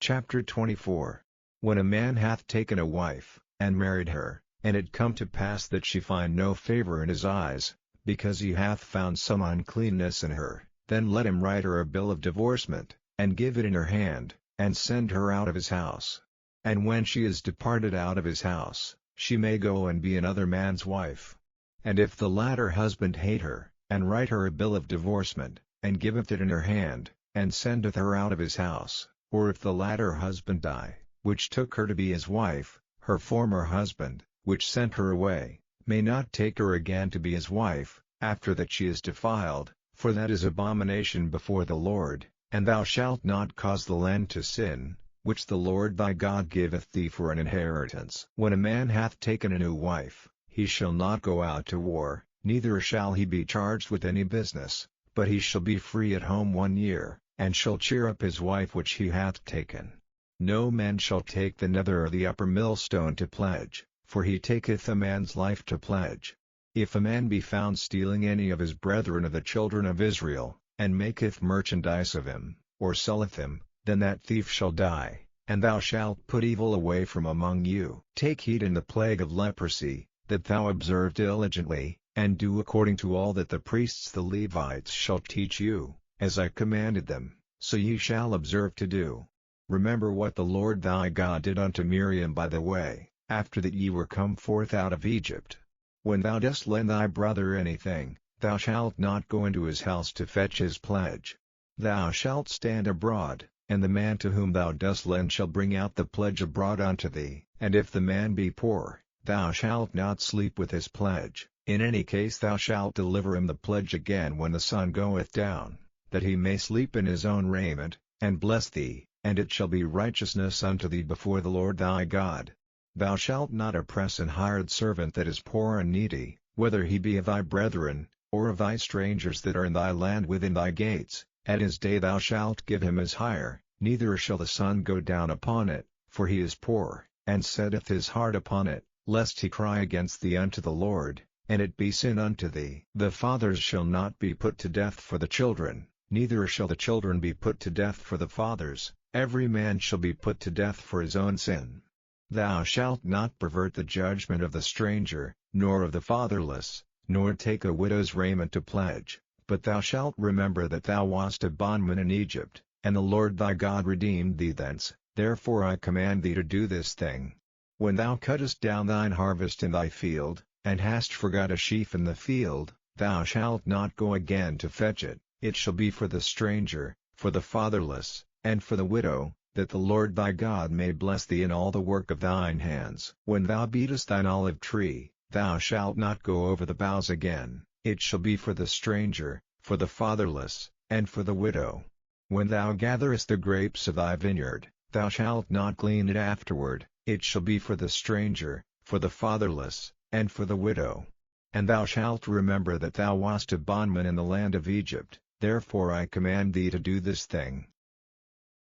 Chapter 24. When a man hath taken a wife, and married her, and it come to pass that she find no favor in his eyes, because he hath found some uncleanness in her, then let him write her a bill of divorcement, and give it in her hand, and send her out of his house. And when she is departed out of his house, she may go and be another man's wife. And if the latter husband hate her, and write her a bill of divorcement, and giveth it in her hand, and sendeth her out of his house, or if the latter husband die, which took her to be his wife, her former husband, which sent her away, may not take her again to be his wife, after that she is defiled, for that is abomination before the Lord, and thou shalt not cause the land to sin, which the Lord thy God giveth thee for an inheritance. When a man hath taken a new wife, he shall not go out to war, neither shall he be charged with any business, but he shall be free at home 1 year, and shall cheer up his wife which he hath taken. No man shall take the nether or the upper millstone to pledge, for he taketh a man's life to pledge. If a man be found stealing any of his brethren of the children of Israel, and maketh merchandise of him, or selleth him, then that thief shall die, and thou shalt put evil away from among you. Take heed in the plague of leprosy, that thou observe diligently, and do according to all that the priests the Levites shall teach you, as I commanded them, so ye shall observe to do. Remember what the Lord thy God did unto Miriam by the way, after that ye were come forth out of Egypt. When thou dost lend thy brother anything, thou shalt not go into his house to fetch his pledge. Thou shalt stand abroad, and the man to whom thou dost lend shall bring out the pledge abroad unto thee. And if the man be poor, thou shalt not sleep with his pledge. In any case thou shalt deliver him the pledge again when the sun goeth down, that he may sleep in his own raiment, and bless thee, and it shall be righteousness unto thee before the Lord thy God. Thou shalt not oppress an hired servant that is poor and needy, whether he be of thy brethren, or of thy strangers that are in thy land within thy gates. At his day thou shalt give him his hire, neither shall the sun go down upon it, for he is poor, and setteth his heart upon it, lest he cry against thee unto the Lord, and it be sin unto thee. The fathers shall not be put to death for the children, neither shall the children be put to death for the fathers. Every man shall be put to death for his own sin. Thou shalt not pervert the judgment of the stranger, nor of the fatherless, nor take a widow's raiment to pledge, but thou shalt remember that thou wast a bondman in Egypt, and the Lord thy God redeemed thee thence. Therefore I command thee to do this thing. When thou cuttest down thine harvest in thy field, and hast forgot a sheaf in the field, thou shalt not go again to fetch it. It shall be for the stranger, for the fatherless, and for the widow, that the Lord thy God may bless thee in all the work of thine hands. When thou beatest thine olive tree, thou shalt not go over the boughs again. It shall be for the stranger, for the fatherless, and for the widow. When thou gatherest the grapes of thy vineyard, thou shalt not glean it afterward. It shall be for the stranger, for the fatherless, and for the widow. And thou shalt remember that thou wast a bondman in the land of Egypt. Therefore I command thee to do this thing.